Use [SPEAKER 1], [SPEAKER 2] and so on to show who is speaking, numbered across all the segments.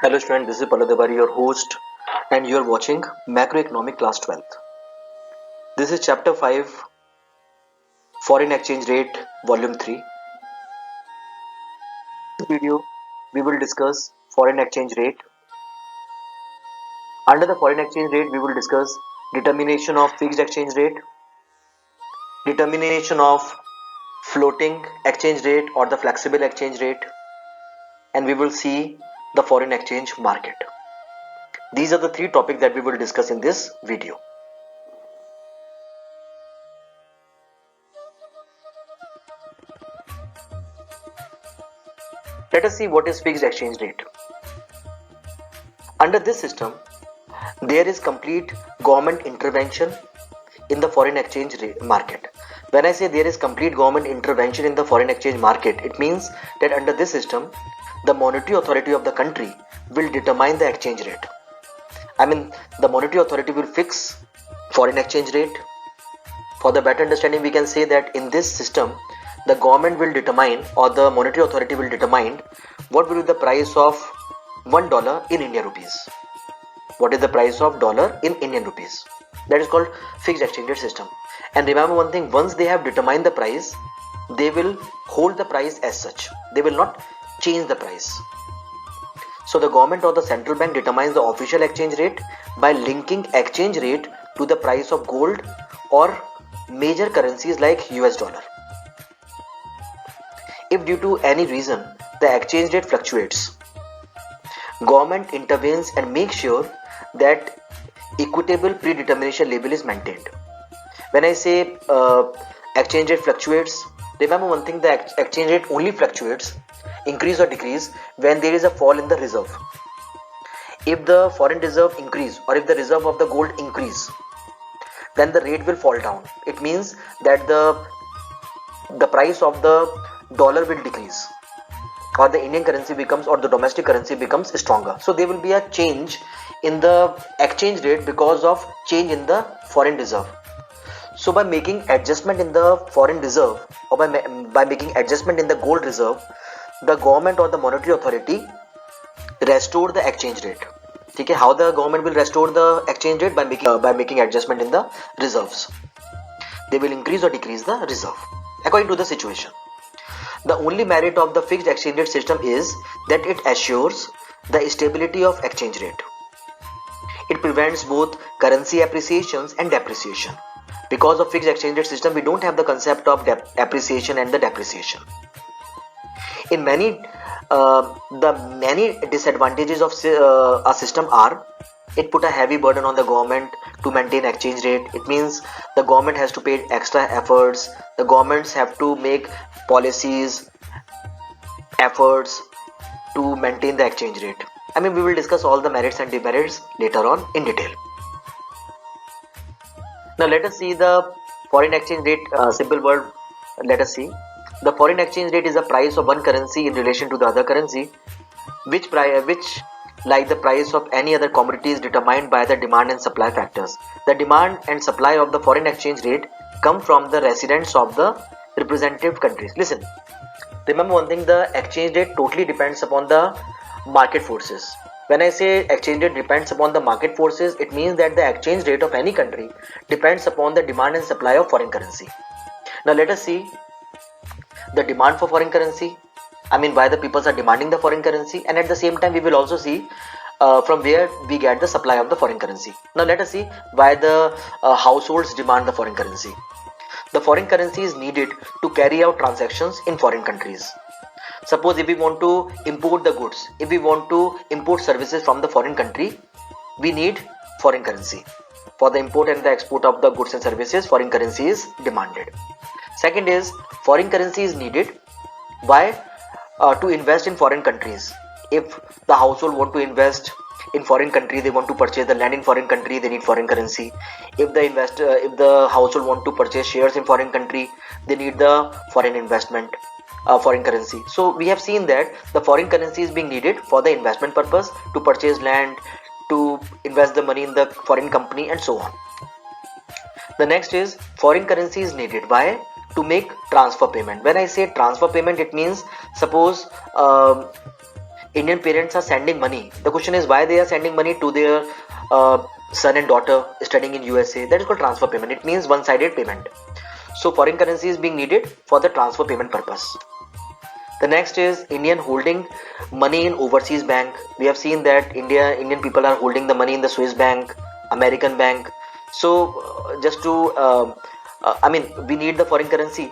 [SPEAKER 1] Hello student, this is Paladabari, your host, and you are watching Macroeconomic Class 12th. This is Chapter 5, Foreign Exchange Rate, Volume 3. In this video, we will discuss foreign exchange rate. Under the foreign exchange rate, we will discuss determination of fixed exchange rate, determination of floating exchange rate or the flexible exchange rate, and we will see the foreign exchange market. These are the three topics that we will discuss in this video. Let us see what is fixed exchange rate. Under this system, there is complete government intervention in the foreign exchange market. When I say there is complete government intervention in the foreign exchange market, it means that under this system, the monetary authority of the country will determine the exchange rate. The monetary authority will fix foreign exchange rate. For the better understanding, we can say that in this system, the government will determine, or the monetary authority will determine, what will be the price of $1 in Indian rupees. What is the price of dollar in Indian rupees? That is called fixed exchange rate system. And remember one thing, once they have determined the price, they will hold the price as such. They will not change the price. So the government or the central bank determines the official exchange rate by linking exchange rate to the price of gold or major currencies like US dollar. If due to any reason the exchange rate fluctuates, government intervenes and makes sure that equitable predetermination label is maintained. When I say exchange rate fluctuates, remember one thing, the exchange rate only fluctuates, increase or decrease, when there is a fall in the reserve. If the foreign reserve increase or if the reserve of the gold increase, then the rate will fall down. It means that the price of the dollar will decrease, or the Indian currency becomes, or the domestic currency becomes stronger. So there will be a change in the exchange rate because of change in the foreign reserve. So by making adjustment in the foreign reserve, or by making adjustment in the gold reserve, the government or the monetary authority restore the exchange rate. Okay, how the government will restore the exchange rate? By making adjustment in the reserves. They will increase or decrease the reserve according to the situation. The only merit of the fixed exchange rate system is that it assures the stability of exchange rate. It prevents both currency appreciations and depreciation. Because of fixed exchange rate system, we don't have the concept of appreciation and the depreciation. In many disadvantages of a system are, it put a heavy burden on the government to maintain exchange rate. It means the government has to pay extra efforts. The governments have to make policies, efforts to maintain the exchange rate. We will discuss all the merits and demerits later on in detail. Now let us see the foreign exchange rate. Simple word, let us see. The foreign exchange rate is the price of one currency in relation to the other currency, which like the price of any other commodity is determined by the demand and supply factors. The demand and supply of the foreign exchange rate come from the residents of the representative countries. Listen, remember one thing, the exchange rate totally depends upon the market forces. When I say exchange rate depends upon the market forces, it means that the exchange rate of any country depends upon the demand and supply of foreign currency. Now let us see the demand for foreign currency. Why the peoples are demanding the foreign currency, and at the same time we will also see from where we get the supply of the foreign currency. Now let us see why the households demand the foreign currency. The foreign currency is needed to carry out transactions in foreign countries. Suppose if we want to import the goods, if we want to import services from the foreign country, we need foreign currency. For the import and the export of the goods and services, foreign currency is demanded. Second is, foreign currency is needed to invest in foreign countries. If the household want to invest in foreign country, they want to purchase the land in foreign country, they need foreign currency. If the household want to purchase shares in foreign country, they need the foreign investment, foreign currency. So we have seen that the foreign currency is being needed for the investment purpose, to purchase land, to invest the money in the foreign company, and so on. The next is, foreign currency is needed to make transfer payment. When I say transfer payment, it means, suppose Indian parents are sending money. The question is why they are sending money to their son and daughter studying in USA. That is called transfer payment. It means one-sided payment. So foreign currency is being needed for the transfer payment purpose. The next is Indian holding money in overseas bank. We have seen that Indian people are holding the money in the Swiss bank, American bank. So just to we need the foreign currency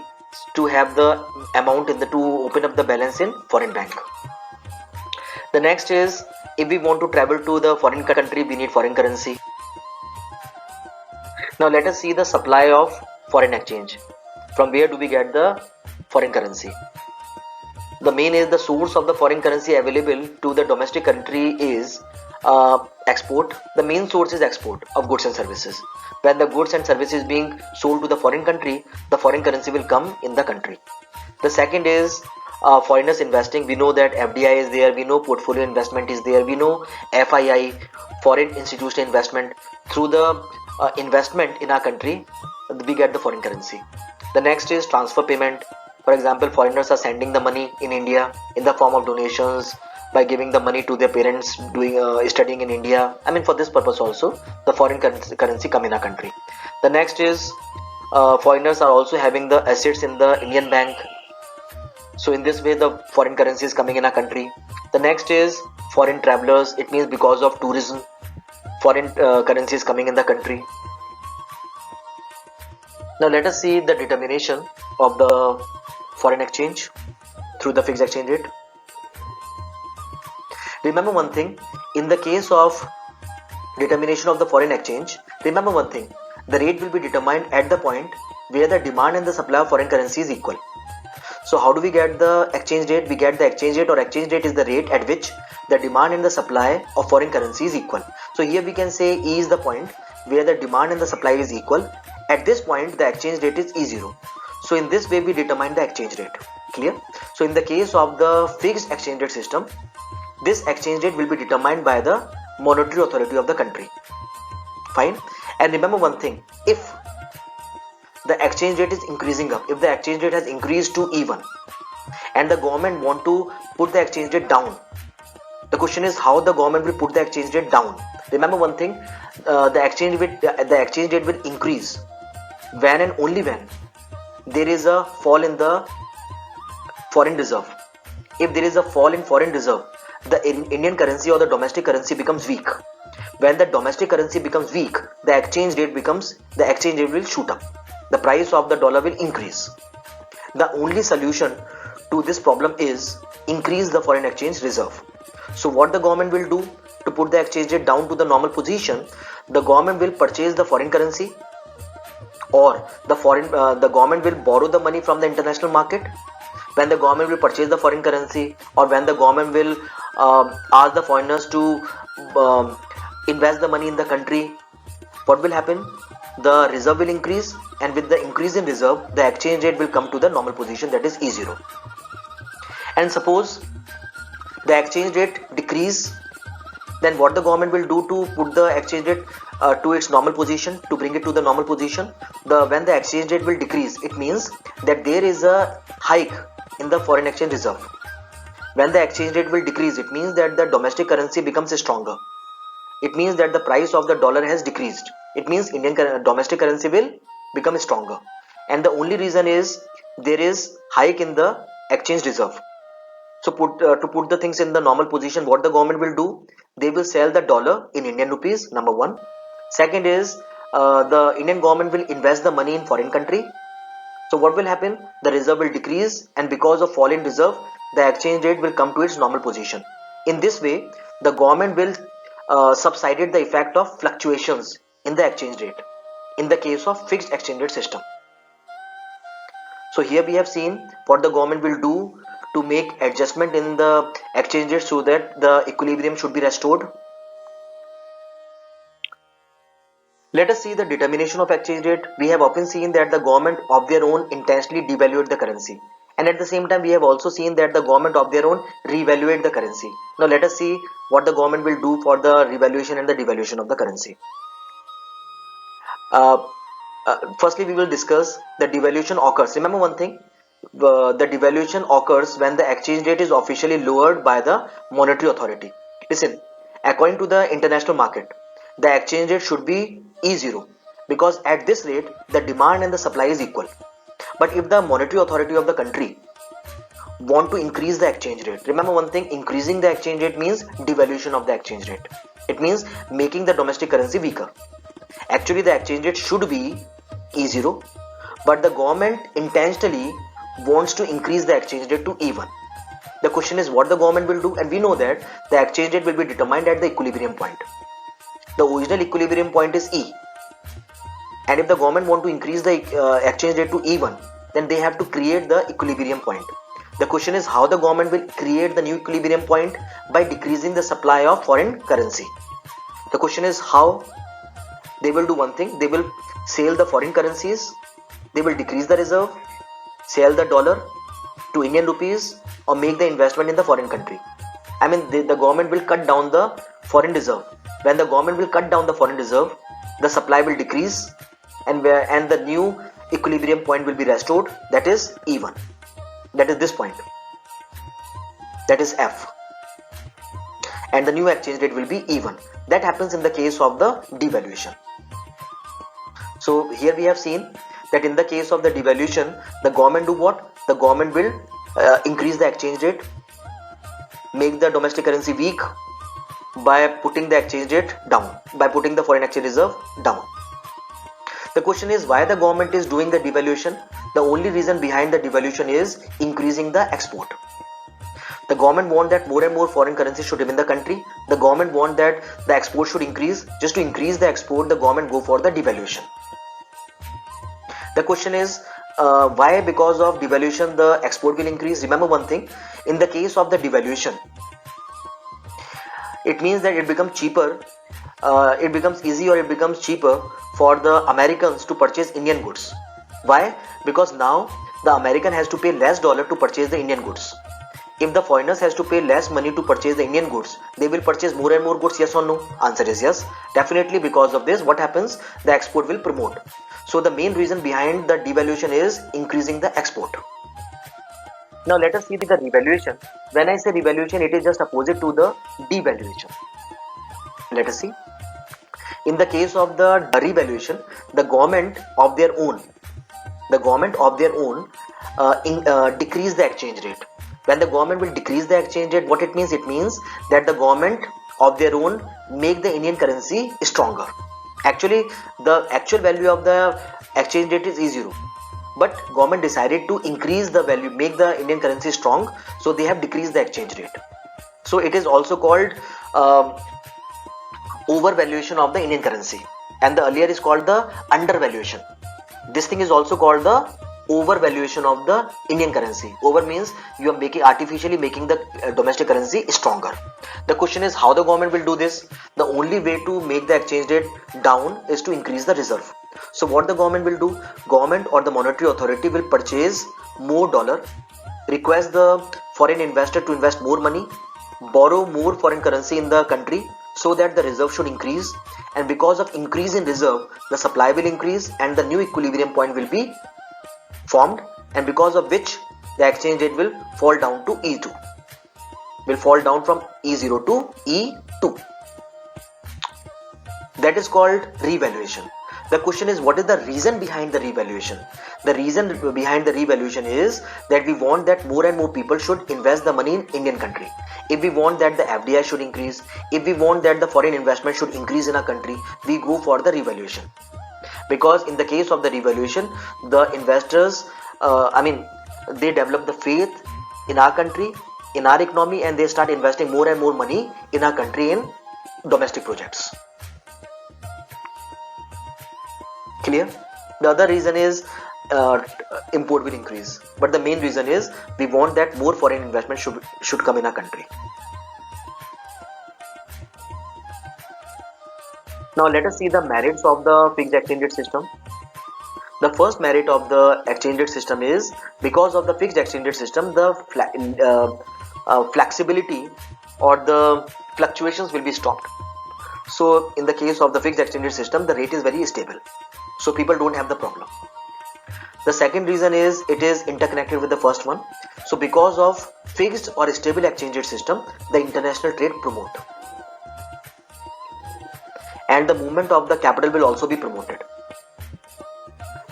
[SPEAKER 1] to have the amount in the to open up the balance in foreign bank. The next is if we want to travel to the foreign country, we need foreign currency. Now let us see the supply of foreign exchange. From where do we get the foreign currency? The main is the source of the foreign currency available to the domestic country is export. The main source is export of goods and services. When the goods and services being sold to the foreign country, the foreign currency will come in the country. The second is foreigners investing. We know that FDI is there, we know portfolio investment is there, we know FII, foreign institutional investment. Through the investment in our country, we get the foreign currency. The next is transfer payment. For example, foreigners are sending the money in India in the form of donations by giving the money to their parents doing studying in India. For this purpose also the foreign currency come in our country. The next is foreigners are also having the assets in the Indian bank. So in this way the foreign currency is coming in our country. The next is foreign travelers. It means because of tourism, foreign currency is coming in the country. Now let us see the determination of the foreign exchange through the fixed exchange rate. Remember one thing, in the case of determination of the foreign exchange, remember one thing, the rate will be determined at the point where the demand and the supply of foreign currency is equal. So how do we get the exchange rate? We get the exchange rate, or exchange rate is the rate at which the demand and the supply of foreign currency is equal. So here we can say E is the point where the demand and the supply is equal. At this point the exchange rate is E0. So in this way we determine the exchange rate. Clear? So in the case of the fixed exchange rate system, this exchange rate will be determined by the monetary authority of the country. Fine. And remember one thing, if the exchange rate is increasing up, if the exchange rate has increased to E1 and the government want to put the exchange rate down, the question is how the government will put the exchange rate down. Remember one thing, the exchange rate will increase when and only when there is a fall in the foreign reserve. If there is a fall in foreign reserve, the Indian currency or the domestic currency becomes weak. When the domestic currency becomes weak, the exchange rate will shoot up. The price of the dollar will increase. The only solution to this problem is increase the foreign exchange reserve. So what the government will do to put the exchange rate down to the normal position, the government will purchase the foreign currency, or the government will borrow the money from the international market. When the government will purchase the foreign currency, or when the government will ask the foreigners to invest the money in the country, what will happen? The reserve will increase, and with the increase in reserve, the exchange rate will come to the normal position, that is E0. And suppose the exchange rate decrease, then what the government will do to put the exchange rate to its normal position, to bring it to the normal position? When the exchange rate will decrease, it means that there is a hike in the foreign exchange reserve. When the exchange rate will decrease, it means that the domestic currency becomes stronger. It means that the price of the dollar has decreased. It means Indian domestic currency will become stronger. And the only reason is there is hike in the exchange reserve. So to put the things in the normal position, what the government will do? They will sell the dollar in Indian rupees, number one. Second is the Indian government will invest the money in foreign country. So what will happen? The reserve will decrease, and because of fall in reserve, the exchange rate will come to its normal position. In this way, the government will subsided the effect of fluctuations in the exchange rate in the case of fixed exchange rate system. So here we have seen what the government will do to make adjustment in the exchange rate so that the equilibrium should be restored. Let us see the determination of exchange rate. We have often seen that the government of their own intentionally devaluate the currency, and at the same time we have also seen that the government of their own revaluate the currency. Now let us see what the government will do for the revaluation and the devaluation of the currency. Firstly, we will discuss the devaluation occurs. Remember one thing, the devaluation occurs when the exchange rate is officially lowered by the monetary authority. Listen, according to the international market, the exchange rate should be E0 because at this rate the demand and the supply is equal. But if the monetary authority of the country want to increase the exchange rate, remember one thing, increasing the exchange rate means devaluation of the exchange rate. It means making the domestic currency weaker. Actually the exchange rate should be E0, but the government intentionally wants to increase the exchange rate to E1. The question is what the government will do, and we know that the exchange rate will be determined at the equilibrium point. The original equilibrium point is E, and if the government want to increase the exchange rate to E1, then they have to create the equilibrium point. The question is how the government will create the new equilibrium point, by decreasing the supply of foreign currency. The question is how they will do. One thing, they will sell the foreign currencies, they will decrease the reserve, sell the dollar to Indian rupees, or make the investment in the foreign country. I mean the government will cut down the foreign reserve. When the government will cut down the foreign reserve, the supply will decrease, and the new equilibrium point will be restored, that is E1. That is this point, that is F, and the new exchange rate will be E1. That happens in the case of the devaluation. So here we have seen that in the case of the devaluation, the government do what? The government will increase the exchange rate, make the domestic currency weak by putting the exchange rate down, by putting the foreign exchange reserve down. The question is why the government is doing the devaluation. The only reason behind the devaluation is increasing the export. The government want that more and more foreign currency should come in the country. The government want that the export should increase. Just to increase the export, the government go for the devaluation. The question is why? Because of devaluation the export will increase. Remember one thing, in the case of the devaluation, it means that it becomes cheaper, it becomes easy, or it becomes cheaper for the Americans to purchase Indian goods. Why? Because now the American has to pay less dollar to purchase the Indian goods. If the foreigners has to pay less money to purchase the Indian goods, they will purchase more and more goods, yes or no? Answer is yes. Definitely because of this, what happens? The export will promote. So the main reason behind the devaluation is increasing the export. Now let us see the revaluation. When I say revaluation, it is just opposite to the devaluation. Let us see. In the case of the revaluation, the government of their own decrease the exchange rate. When the government will decrease the exchange rate, what it means? It means that the government of their own make the Indian currency stronger. Actually, the actual value of the exchange rate is E0, but government decided to increase the value, make the Indian currency strong, so they have decreased the exchange rate. So it is also called overvaluation of the Indian currency, and the earlier is called the undervaluation. This thing is also called the overvaluation of the Indian currency. Over means you are artificially making the domestic currency stronger. The question is how the government will do this. The only way to make the exchange rate down is to increase the reserve. So what the government will do? Government or the monetary authority will purchase more dollar, request the foreign investor to invest more money, borrow more foreign currency in the country, so that the reserve should increase, and because of increase in reserve, the supply will increase and the new equilibrium point will be formed, and because of which the exchange rate will fall down to E2, will fall down from E0 to E2. That is called revaluation. The question is what is the reason behind the revaluation? The reason behind the revaluation is that we want that more and more people should invest the money in Indian country. If we want that the FDI should increase, if we want that the foreign investment should increase in our country, we go for the revaluation. Because in the case of the revaluation, the investors, they develop the faith in our country, in our economy, and they start investing more and more money in our country in domestic projects. Clear? The other reason is import will increase, but the main reason is we want that more foreign investment should come in our country. Now let us see the merits of the fixed exchange rate system. The first merit of the exchange rate system is because of the fixed exchange rate system, the flexibility or the fluctuations will be stopped. So in the case of the fixed exchange rate system, the rate is very stable, so people don't have the problem. The second reason is it is interconnected with the first one. So because of fixed or stable exchange rate system, the international trade promote, and the movement of the capital will also be promoted.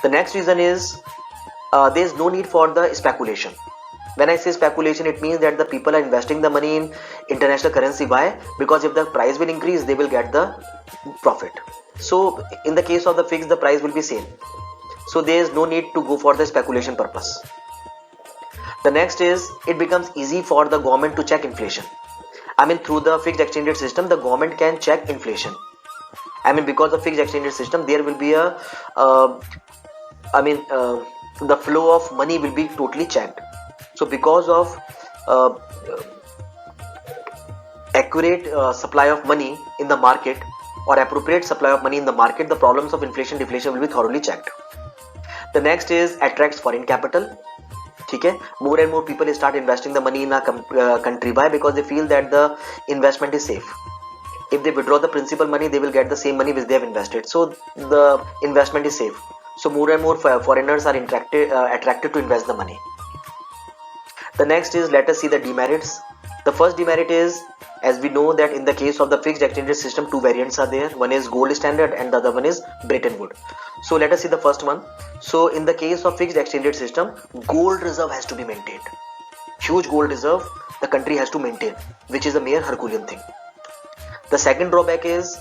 [SPEAKER 1] The next reason is there is no need for the speculation. When I say speculation, it means that the people are investing the money in international currency. Why? Because if the price will increase, they will get the profit. So in the case of the fixed, the price will be same. So there is no need to go for the speculation purpose. The next is it becomes easy for the government to check inflation. I mean, through the fixed exchange rate system, the government can check inflation. I mean, because of fixed exchange rate system, there will be a the flow of money will be totally checked. So because of accurate supply of money in the market or appropriate supply of money in the market, the problems of inflation deflation will be thoroughly checked. The next is attracts foreign capital. Okay, more and more people start investing the money in a country. Why? Because they feel that the investment is safe. If they withdraw the principal money, they will get the same money which they have invested. So the investment is safe. So more and more foreigners are attracted to invest the money. The next is, let us see the demerits. The first demerit is, as we know that in the case of the fixed exchange rate system, two variants are there. One is gold standard and the other one is Bretton Woods. So let us see the first one. So in the case of fixed exchange rate system, gold reserve has to be maintained. Huge gold reserve the country has to maintain, which is a mere Herculean thing. The second drawback is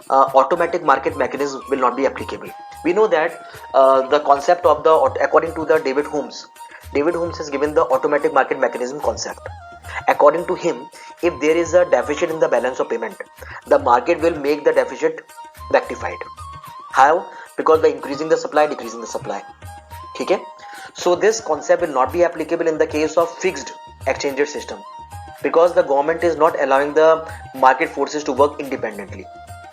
[SPEAKER 1] automatic market mechanism will not be applicable. We know that the concept of the, according to the David Holmes has given the automatic market mechanism concept. According to him, if there is a deficit in the balance of payment, the market will make the deficit rectified. How? Because by increasing the supply, decreasing the supply. Okay? So this concept will not be applicable in the case of fixed exchange rate system, because the government is not allowing the market forces to work independently.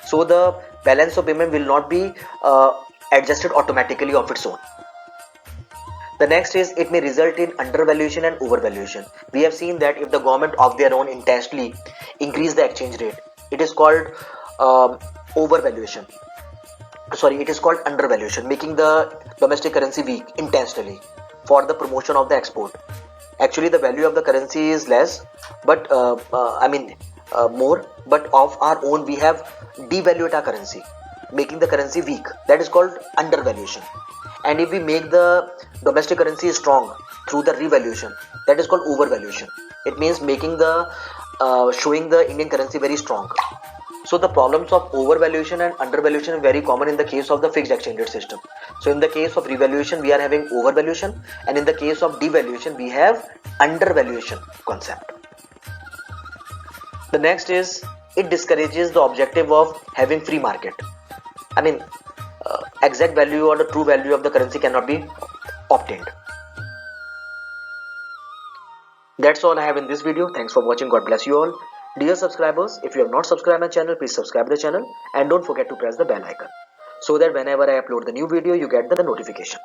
[SPEAKER 1] So the balance of payment will not be adjusted automatically of its own. The next is it may result in undervaluation and overvaluation. We have seen that if the government of their own intentionally increase the exchange rate, it is called overvaluation. Sorry, it is called undervaluation, making the domestic currency weak intentionally for the promotion of the export. Actually, the value of the currency is less, but more. But of our own, we have devalued our currency, making the currency weak. That is called undervaluation. And if we make the domestic currency strong through the revaluation, that is called overvaluation. It means making the showing the Indian currency very strong. So the problems of overvaluation and undervaluation are very common in the case of the fixed exchange rate system. So in the case of revaluation, we are having overvaluation, and in the case of devaluation, we have undervaluation concept. The next is it discourages the objective of having free market. I mean, exact value or the true value of the currency cannot be obtained. That's all I have in this video. Thanks for watching. God bless you all. Dear subscribers, if you have not subscribed my channel, please subscribe the channel and don't forget to press the bell icon so that whenever I upload the new video, you get the notification.